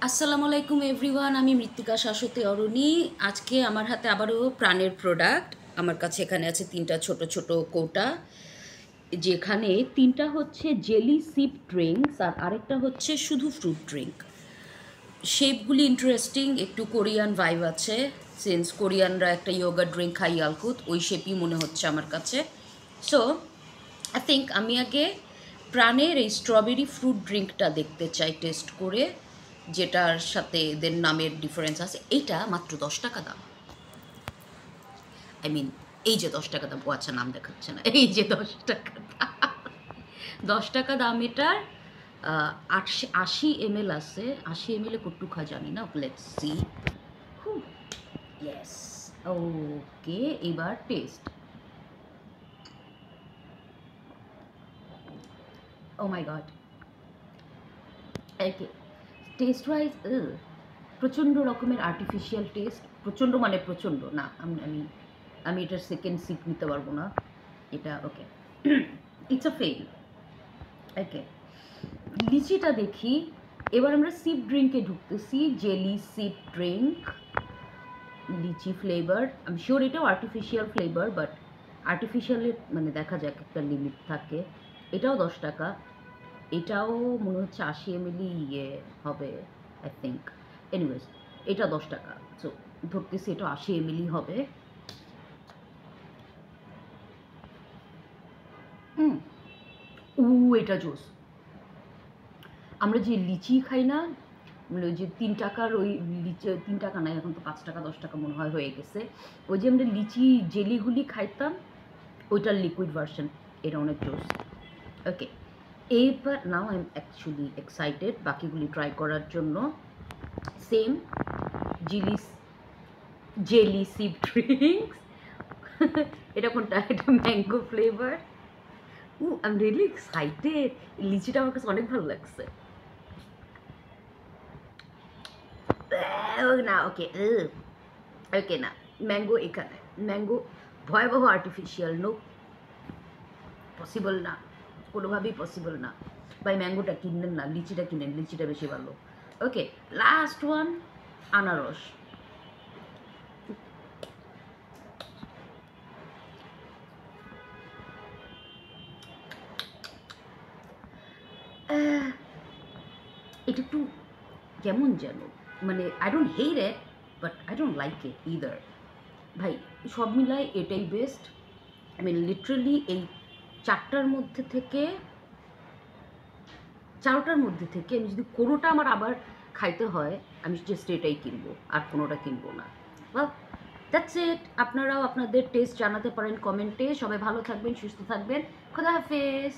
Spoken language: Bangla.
আসসালামু আলাইকুম এভরিওয়ান, আমি মৃত্তিকা শাশ্বতী অরণি। আজকে আমার হাতে আবারও প্রাণের প্রোডাক্ট। আমার কাছে এখানে আছে 3টা ছোট ছোট কৌটা, যেখানে 3টা হচ্ছে জেলি সিপ ড্রিঙ্কস আর আরেকটা হচ্ছে শুধু ফ্রুট ড্রিঙ্ক। শেপগুলি ইন্টারেস্টিং, একটু কোরিয়ান ভাইব আছে, সিন্স কোরিয়ানরা একটা ইয়োগা ড্রিঙ্ক খাই আলকুত, ওই শেপই মনে হচ্ছে আমার কাছে। সো আই থিঙ্ক আমি আগে প্রাণের এই স্ট্রবেরি ফ্রুট ড্রিঙ্কটা দেখতে চাই টেস্ট করে, যেটার সাথে এদের নামের ডিফারেন্স আছে। এইটা মাত্র 10 টাকা দাম। আই মিন, এই যে 10 টাকা দাম, ও আচ্ছা নাম দেখাচ্ছে না, এই যে 10 টাকা দাম, 10 টাকা দাম এটার। 80 ml আছে, 80 ml কটুক হয় জানি না, লেটস সি। ইয়েস, ওকে, এবার টেস্ট। ও মাই গড, ওকে, টেস্ট ওয়াইজ প্রচণ্ড রকমের আর্টিফিশিয়াল টেস্ট। প্রচণ্ড মানে প্রচণ্ড না, আমি আমি আমি এটার সেকেন্ড সিপ নিতে পারবো না। এটা ওকে, ইটস আ ফেল। ওকে, লিচিটা দেখি। এবার আমরা সিপ ড্রিঙ্কে ঢুকতেছি, জেলি সিপ ড্রিঙ্ক, লিচি ফ্লেভার। আমি শিওর এটাও আর্টিফিশিয়াল ফ্লেভার, বাট আর্টিফিশিয়ালের মানে দেখা যাক, একটা লিমিট থাকে। এটাও 10 টাকা, এটাও মনে হচ্ছে 80 ml ইয়ে হবে আই থিঙ্ক। এনিওয়েজ, এটা 10 টাকা, সো ধরতেছি এটা 80 ml হবে। উ, এটা জোস। আমরা যে লিচি খাই না, মানে ওই যে 3 টাকার ওই লিচি, 3 টাকা নাই এখন তো, 5 টাকা 10 টাকা মনে হয় হয়ে গেছে। ওই যে আমরা লিচি জেলিগুলি খাইতাম, ওইটার লিকুইড ভার্সন, এটা অনেক জোস। ওকে, এইবার now I am actually excited বাকিগুলি ট্রাই করার জন্য। Same jilly jelly sip drinks. এটা কোনটা? এটা mango flavour. I am really excited. লিচিটা আমার কাছে অনেক ভালো লাগছে। না ওকে, ওকে না, ম্যাঙ্গো এখানে, ম্যাঙ্গো ভয়াবহ আর্টিফিশিয়াল, নো, পসিবল না, কোনোভাবেই পসিবল না। ভাই ম্যাঙ্গোটা কিনলেন না, লিচিটা কিনেন, লিচিটা বেশি ভালো। ওকে, লাস্ট ওয়ান, আনারস। এটা একটু কেমন যেন, মানে I don't hate it, but I don't like it either. ভাই সব মিলায় এটাই বেস্ট। আমি লিটারেলি এই চারটার মধ্যে থেকে আমি যদি কোনোটা আমার আবার খাইতে হয়, আমি জাস্ট এটাই কিনবো, আর কোনোটা কিনবো না। Well, that's it. আপনারাও আপনাদের টেস্ট জানাতে পারেন কমেন্টে। সবাই ভালো থাকবেন, সুস্থ থাকবেন, খোদা হাফেজ।